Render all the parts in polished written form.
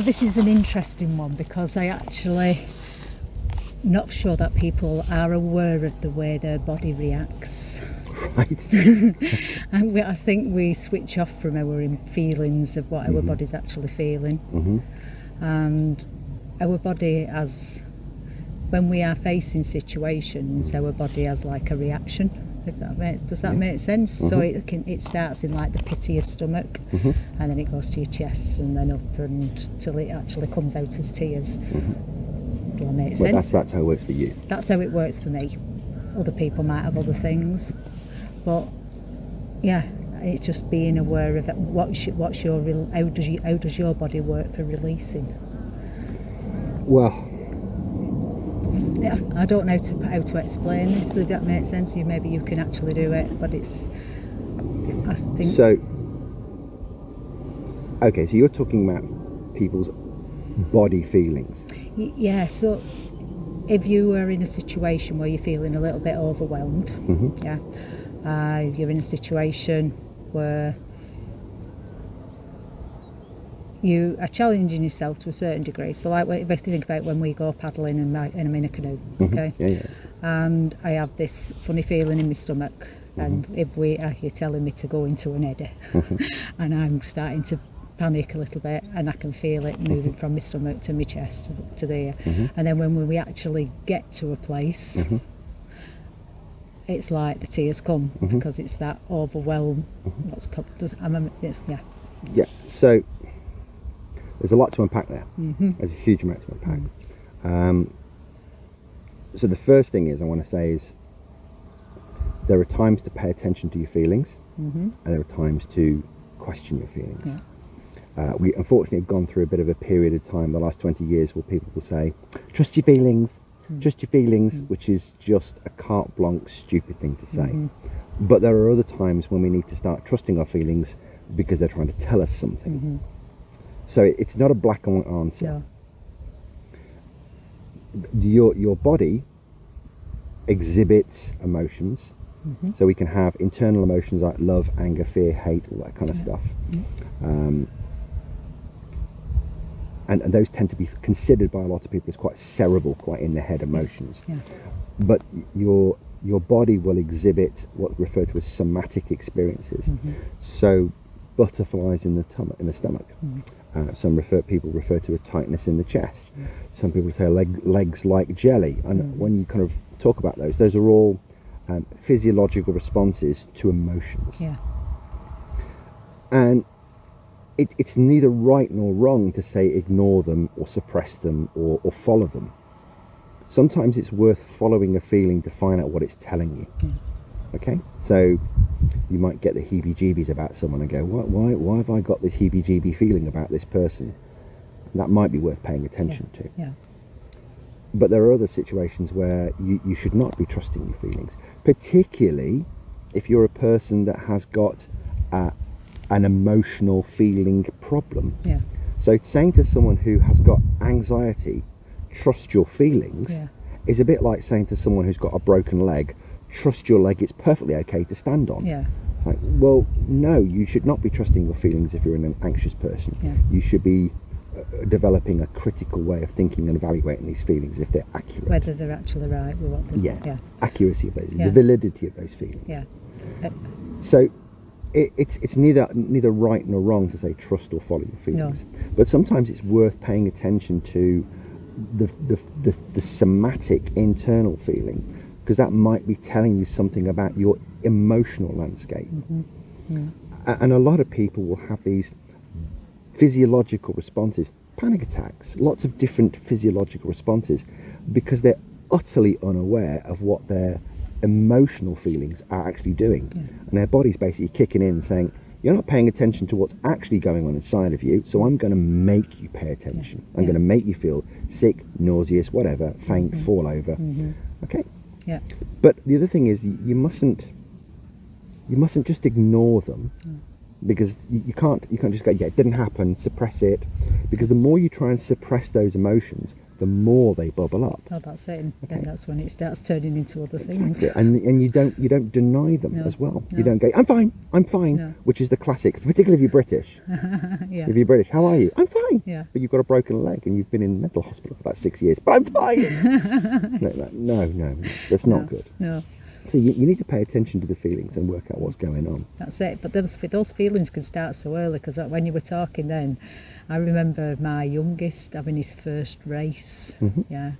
this is an interesting one because I actually not sure that people are aware of the way their body reacts. Right. And I think we switch off from our feelings of what our body's actually feeling. And our body when we are facing situations, our body has like a reaction. Does that make sense? So it starts in like the pit of your stomach, and then it goes to your chest, and then up until it actually comes out as tears. Do that make sense? That's how it works for you. That's how it works for me. Other people might have other things, but yeah, it's just being aware of it. How does your body work for releasing? Well, Yeah, I don't know how to explain this. If that makes sense, maybe you can actually do it, but I think. So, okay, so you're talking about people's body feelings. Yeah, so if you were in a situation where you're feeling a little bit overwhelmed, you're in a situation where you are challenging yourself to a certain degree. So like if I think about when we go paddling and I'm in a canoe, okay? Yeah. And I have this funny feeling in my stomach, and if you're telling me to go into an eddy, and I'm starting to panic a little bit, and I can feel it moving from my stomach to my chest to there. And then when we actually get to a place, it's like the tears come because it's that overwhelm. Yeah. So there's a lot to unpack there. There's a huge amount to unpack. So the first thing I want to say is there are times to pay attention to your feelings, and there are times to question your feelings. We unfortunately have gone through a bit of a period of time, the last 20 years, where people will say, trust your feelings, which is just a carte blanche stupid thing to say. But there are other times when we need to start trusting our feelings because they're trying to tell us something. So it's not a black and white answer. Your body exhibits emotions. So we can have internal emotions like love, anger, fear, hate, all that kind of stuff. And those tend to be considered by a lot of people as quite cerebral, quite in the head emotions. But your body will exhibit what referred to as somatic experiences. So butterflies in the stomach. Some people refer to a tightness in the chest. Some people say legs like jelly. And when you kind of talk about those are all physiological responses to emotions. And it's neither right nor wrong to say ignore them or suppress them or follow them. Sometimes it's worth following a feeling to find out what it's telling you. Okay, so you might get the heebie-jeebies about someone and go, why have I got this heebie-jeebie feeling about this person? That might be worth paying attention to. But there are other situations where you should not be trusting your feelings, particularly if you're a person that has got an emotional feeling problem. So saying to someone who has got anxiety, trust your feelings, is a bit like saying to someone who's got a broken leg, trust your leg, it's perfectly okay to stand on. It's like, well, no, you should not be trusting your feelings if you're an anxious person. You should be developing a critical way of thinking and evaluating these feelings if they're accurate. Whether they're actually right with what they're accuracy of those, the validity of those feelings. So it's neither right nor wrong to say trust or follow your feelings. But sometimes it's worth paying attention to the somatic internal feeling, because that might be telling you something about your emotional landscape. And a lot of people will have these physiological responses, panic attacks, lots of different physiological responses, because they're utterly unaware of what their emotional feelings are actually doing. And their body's basically kicking in and saying, you're not paying attention to what's actually going on inside of you, so I'm going to make you pay attention. I'm going to make you feel sick, nauseous, whatever, faint, fall over. Okay? But the other thing is, you mustn't just ignore them. because you can't just go, yeah, it didn't happen, suppress it, because the more you try and suppress those emotions, the more they bubble up. Oh, that's it. And then that's when it starts turning into other things. Exactly. And you don't deny them No, as well. no. You don't go, I'm fine, No. which is the classic, particularly if you're British. Yeah. If you're British, how are you? I'm fine. Yeah. But you've got a broken leg and you've been in mental hospital for about 6 years. But I'm fine. No, that's not good. No, So you need to pay attention to the feelings and work out what's going on. that's it. But those feelings can start so early, because when you were talking then, I remember my youngest having his first race. Yeah.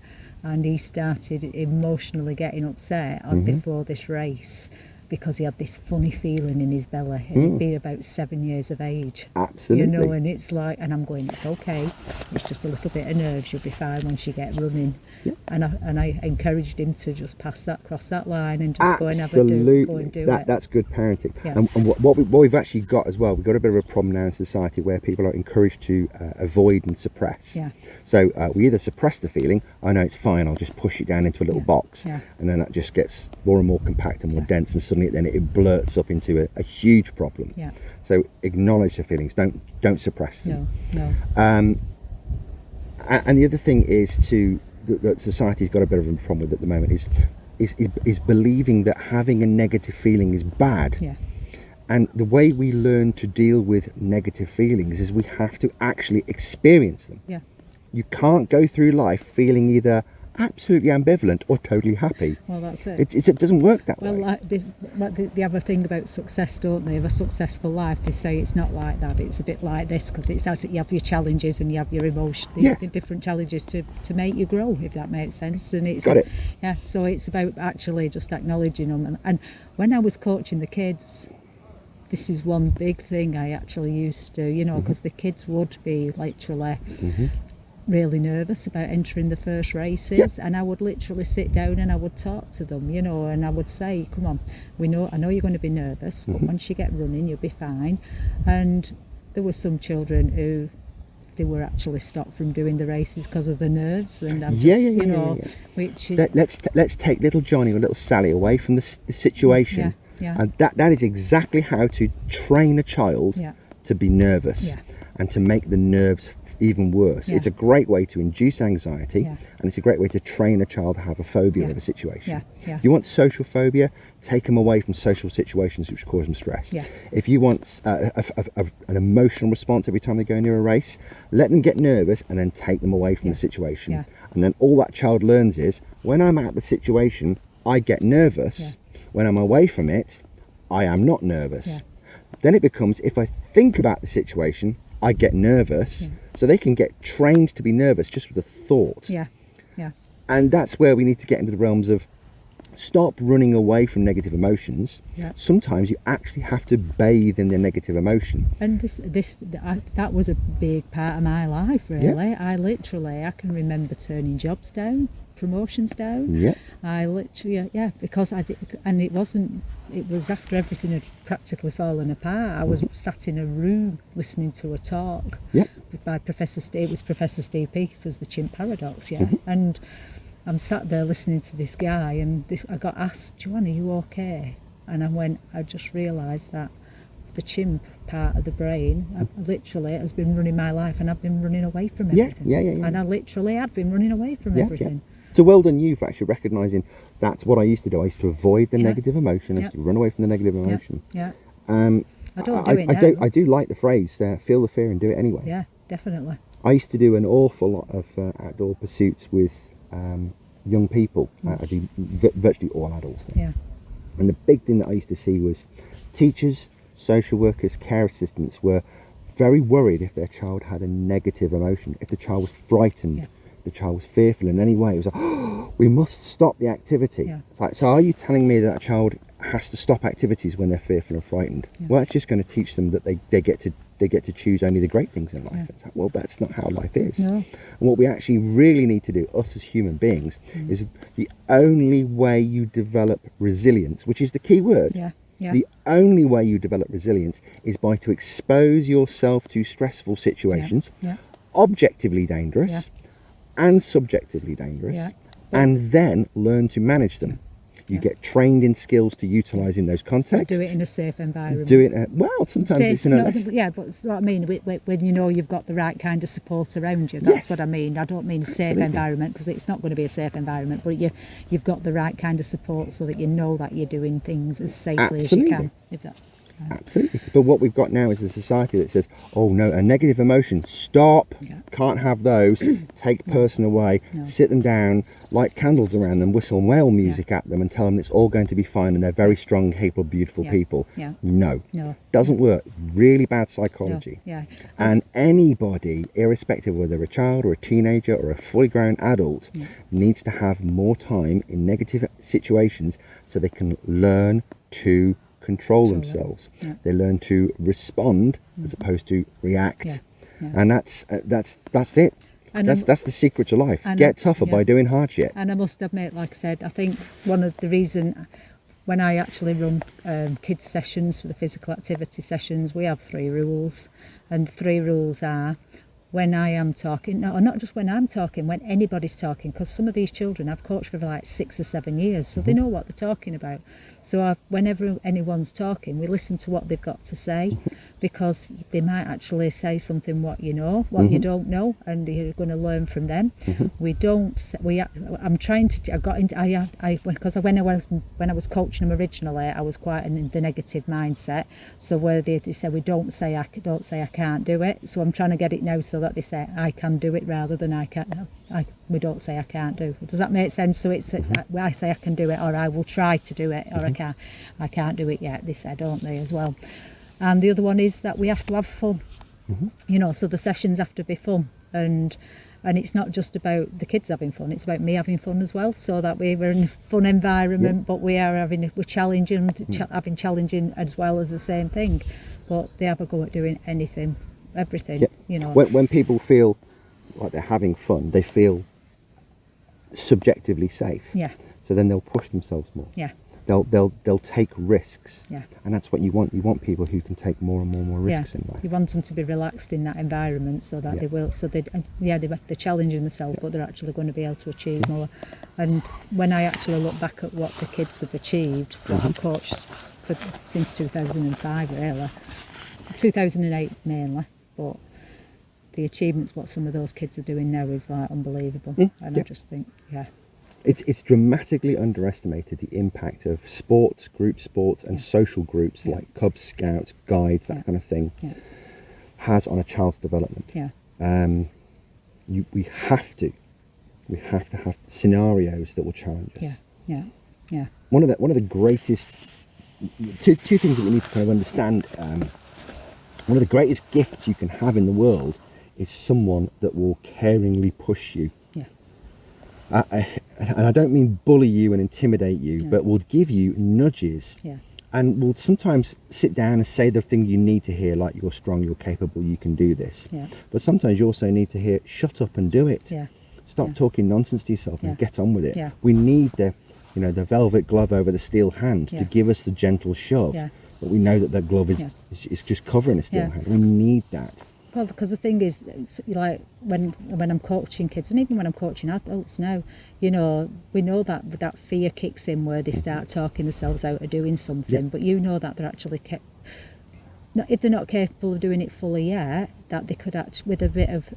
And he started emotionally getting upset before this race, because he had this funny feeling in his belly, and he'd be about 7 years of age. Absolutely. You know, and it's like, and I'm going, it's okay, it's just a little bit of nerves, you'll be fine once you get running. Yeah. And I encouraged him to just cross that line and just go and do it. That's good parenting. Yeah. And what we've actually got as well, we've got a bit of a problem now in society where people are encouraged to avoid and suppress. Yeah. So we either suppress the feeling, I know it's fine, I'll just push it down into a little box, Yeah. and then that just gets more and more compact and more dense, and suddenly then it blurts up into a huge problem. Yeah. So acknowledge the feelings, don't suppress them. No. And the other thing is that society's got a bit of a problem with at the moment is believing that having a negative feeling is bad. Yeah. And the way we learn to deal with negative feelings is we have to actually experience them. Yeah. You can't go through life feeling either absolutely ambivalent or totally happy. Well, that's it. It doesn't work that Well, way. they have a thing about success, don't they? Of a successful life, they say it's not like that. It's a bit like this, because it's as you have your challenges and you have your emotions, the different challenges to make you grow, if that makes sense. And it's Got it. Yeah. So it's about actually just acknowledging them. And when I was coaching the kids, this is one big thing I actually used to, you know, because the kids would be literally really nervous about entering the first races, and I would literally sit down and I would talk to them, you know, and I would say, come on, I know you're going to be nervous, but once you get running you'll be fine. And there were some children who they were actually stopped from doing the races because of the nerves, and I'm just, which is, Let's take little Johnny or little Sally away from the situation. Yeah. And that is exactly how to train a child to be nervous and to make the nerves even worse. It's a great way to induce anxiety, and it's a great way to train a child to have a phobia of a situation. You want social phobia, take them away from social situations which cause them stress. If you want an emotional response every time they go near a race, let them get nervous and then take them away from the situation. And then all that child learns is, when I'm at the situation, I get nervous. When I'm away from it, I am not nervous. Then it becomes, if I think about the situation, I get nervous. So they can get trained to be nervous just with a thought. And that's where we need to get into the realms of stop running away from negative emotions. Sometimes you actually have to bathe in the negative emotion. And that was a big part of my life, really. I can remember turning jobs down, promotions down. I literally, because I did, and it was after everything had practically fallen apart. I was sat in a room listening to a talk by Professor Steve Peters, The Chimp Paradox, and I'm sat there listening to this guy, and I got asked, Joanne, are you okay? And I just realised that the chimp part of the brain literally has been running my life, and I've been running away from everything. And I literally had been running away from everything. So well done you for actually recognising that's what I used to do. I used to avoid the negative emotion. I used to run away from the negative emotion. I don't do it now. I do like the phrase, feel the fear and do it anyway. Yeah, definitely. I used to do an awful lot of outdoor pursuits with young people. I do virtually all adults now. And the big thing that I used to see was teachers, social workers, care assistants were very worried if their child had a negative emotion, if the child was frightened, the child was fearful in any way. It was like, oh, we must stop the activity. It's like, so are you telling me that a child has to stop activities when they're fearful and frightened? Well, that's just going to teach them that they get to choose only the great things in life. It's like, well, that's not how life is. And what we actually really need to do, us as human beings, is the only way you develop resilience, which is the key word. The only way you develop resilience is by to expose yourself to stressful situations, objectively dangerous and subjectively dangerous, and then learn to manage them. You get trained in skills to utilise in those contexts. Do it in a safe environment. Do it, well, sometimes Safe, it's in a not- less... yeah, but it's what I mean, when you know you've got the right kind of support around you, that's Yes. what I mean. I don't mean a safe Absolutely. environment, because it's not going to be a safe environment, but you've got the right kind of support so that you know that you're doing things as safely as you Absolutely. can. If that, Absolutely. But what we've got now is a society that says, oh no, a negative emotion, stop, Yeah. can't have those, take person away, No. sit them down, light candles around them, whistle whale music at them and tell them it's all going to be fine and they're very strong, capable, beautiful Yeah. people. Yeah. No. No. Doesn't work. Really bad no, psychology. yeah, And anybody, irrespective of whether they're a child or a teenager or a fully grown adult, needs to have more time in negative situations so they can learn to control themselves. Yeah. They learn to respond as opposed to react. Yeah. Yeah. And that's it. And That's the secret to life. and Get tougher by yeah. doing hardship. And I must admit, like I said, I think one of the reason when I actually run kids sessions for the physical activity sessions, we have 3 rules, and the 3 rules are: when I am talking, no, not just when I'm talking, when anybody's talking, because some of these children I've coached for like 6 or 7 years, so they know what they're talking about. So whenever anyone's talking, we listen to what they've got to say, because they might actually say something what you know, what you don't know, and you're going to learn from them. We don't. I'm trying to. I got into. Because when I was coaching them originally, I was quite in the negative mindset. So where they say we don't say I can't do it. So I'm trying to get it now so that they say I can do it rather than I can't. We don't say I can't do. Does that make sense? So it's I say I can do it, or I will try to do it, or I can't do it yet. They say, don't they, as well? And the other one is that we have to have fun. You know, so the sessions have to be fun, and it's not just about the kids having fun, it's about me having fun as well, so that we're in a fun environment, but we're challenging, having challenging as well as the same thing, but they have a go at doing anything, everything, you know. When people feel like they're having fun, they feel subjectively safe. Yeah, So then they'll push themselves more. yeah, They'll take risks. yeah. And that's what you want. You want people who can take more and more risks in life. You want them to be relaxed in that environment so that Yeah. they will. So they're challenging themselves, but they're actually going to be able to achieve more. And when I actually look back at what the kids have achieved, what I've coached since 2005, really, 2008 mainly, but the achievements what some of those kids are doing now is like unbelievable. And I just think, It's dramatically underestimated the impact of sports, group sports, and social groups like Cub Scouts, Guides, that kind of thing, has on a child's development. yeah, We have to have scenarios that will challenge us. yeah. One of the greatest two things that we need to kind of understand. One of the greatest gifts you can have in the world is someone that will caringly push you. And I don't mean bully you and intimidate you, but will give you nudges, and will sometimes sit down and say the thing you need to hear, like you're strong, you're capable, you can do this. But sometimes you also need to hear, shut up and do it. Stop talking nonsense to yourself and get on with it. We need the velvet glove over the steel hand to give us the gentle shove, but we know that the glove is just covering a steel hand. We need that. Well, because the thing is, it's like when I'm coaching kids, and even when I'm coaching adults now, you know, we know that fear kicks in where they start talking themselves out of doing something, but you know that they're actually if they're not capable of doing it fully yet, that they could actually, with a bit of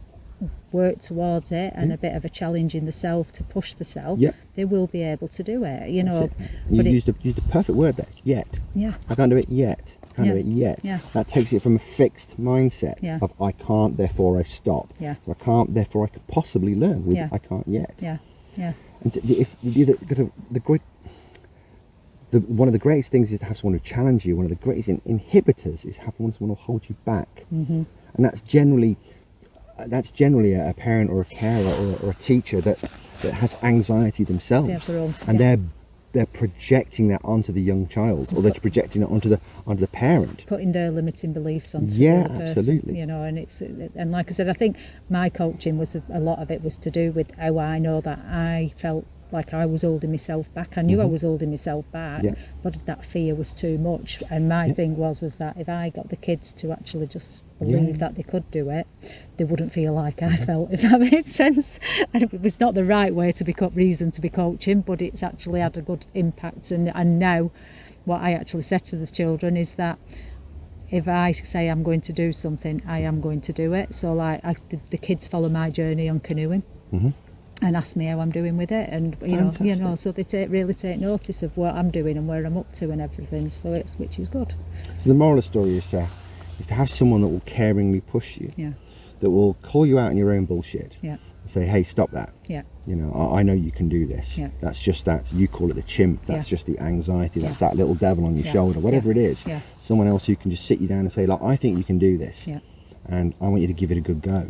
work towards it and a bit of a challenge in the self to push the self, they will be able to do it, you know. You used the perfect word there, yet. I can't do it yet. Do it yet. That takes it from a fixed mindset of I can't, therefore I stop. So I can't, therefore I could possibly learn with I can't yet. And one of the greatest things is to have someone who challenges you. One of the greatest inhibitors is having someone who will hold you back. And that's generally a parent or a carer or a teacher that has anxiety themselves, and they're projecting that onto the young child, or they're projecting it onto the parent, putting their limiting beliefs onto the person, absolutely. You know. And like I said, I think my coaching was a lot of it was to do with how I know that I felt like I was holding myself back. I knew I was holding myself back, but that fear was too much. And my thing was that if I got the kids to actually just believe that they could do it, they wouldn't feel like I felt, if that makes sense. And it's not the right way to be reason to be coaching, but it's actually had a good impact. And now what I actually said to the children is that if I say I'm going to do something, I am going to do it. So like the kids follow my journey on canoeing. And ask me how I'm doing with it, and you know, so they really take notice of what I'm doing and where I'm up to and everything. So which is good. So the moral of the story is to have someone that will caringly push you, that will call you out on your own bullshit, and say, hey, stop that. You know, I know you can do this. That's just that. You call it the chimp. That's just the anxiety. That's that little devil on your shoulder. Whatever it is. Someone else who can just sit you down and say, like, I think you can do this, and I want you to give it a good go.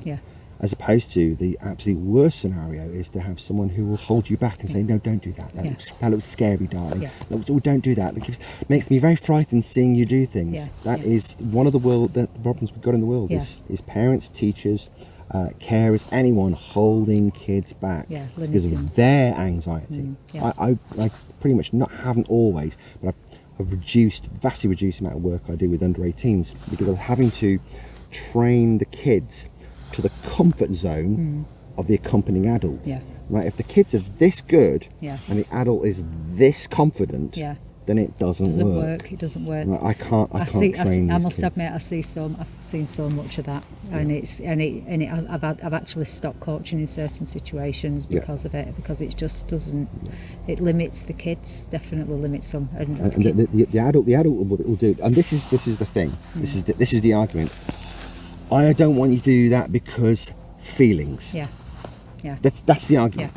As opposed to the absolute worst scenario is to have someone who will hold you back and say, no, don't do that. That looks scary, darling. No, don't do that. It makes me very frightened seeing you do things. That is one of the problems we've got in the world is parents, teachers, carers, anyone holding kids back because of their anxiety. I pretty much haven't always, but I've vastly reduced the amount of work I do with under 18s because I'm having to train the kids to the comfort zone of the accompanying adult. Right, if the kids are this good and the adult is this confident, then it doesn't work. It doesn't work. Right, I can't train I these must kids. admit, I've seen so much of that, and I've actually stopped coaching in certain situations because of it, because it just doesn't. It limits the kids. Definitely limits them. And the adult will do. And this is the thing. This is the argument. I don't want you to do that because feelings. That's the argument.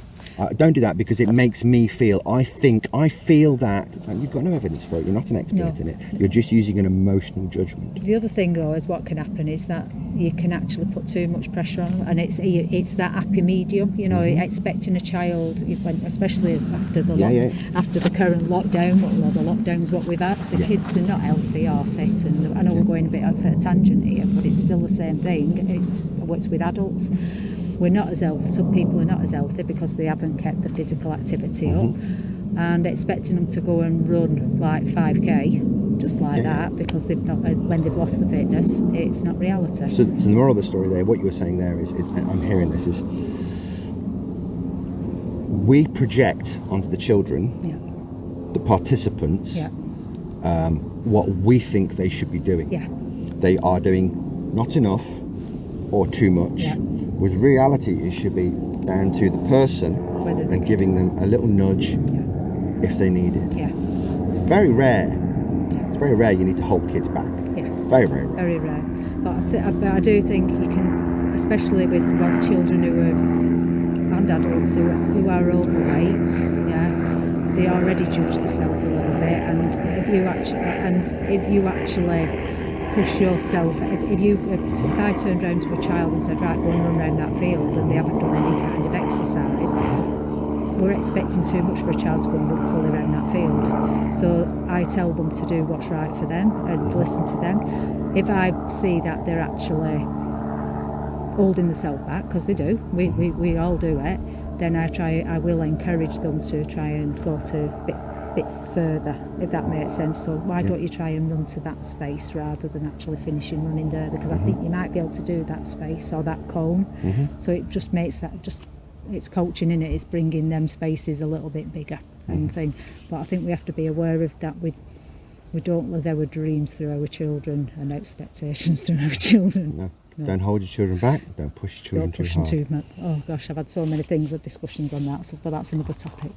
Don't do that because it makes me feel. I feel that. It's like, you've got no evidence for it. You're not an expert in it. You're just using an emotional judgment. The other thing, though, is what can happen is that you can actually put too much pressure on them, and it's that happy medium. You know, expecting a child, especially after the current lockdown. Well, the lockdown's what we've had. The kids are not healthy or fit, and I know we're going a bit off at a tangent here, but it's still the same thing. It's what's with adults. We're not as healthy. Some people are not as healthy because they haven't kept the physical activity up, and expecting them to go and run like 5k just like that because they've not, when they've lost the fitness, it's not reality. So the moral of the story there, what you were saying there is, I'm hearing this is, we project onto the children, the participants, what we think they should be doing. They are doing not enough or too much. With reality, it should be down to the person and giving them a little nudge if they need it. It's very rare. It's very rare you need to hold kids back. Very, very rare. Very rare. But I do think you can, especially with children and adults who are overweight. They already judge themselves a little bit, and if you actually push yourself. If I turned around to a child and said, right, go and run around that field, and they haven't done any kind of exercise, we're expecting too much for a child to go and run fully around that field. So I tell them to do what's right for them and listen to them. If I see that they're actually holding themselves back, because they do, we all do it, then I will encourage them to try and go to a bit further, if that makes sense. So why don't you try and run to that space rather than actually finishing running there, because I think you might be able to do that space or that cone. So it just makes that, it's coaching in it, it's bringing them spaces a little bit bigger and thing. But I think we have to be aware of that. We don't live our dreams through our children and expectations through our children. No. Don't hold your children back. Don't push your children too hard. Oh gosh, I've had so many discussions on that, but that's another topic.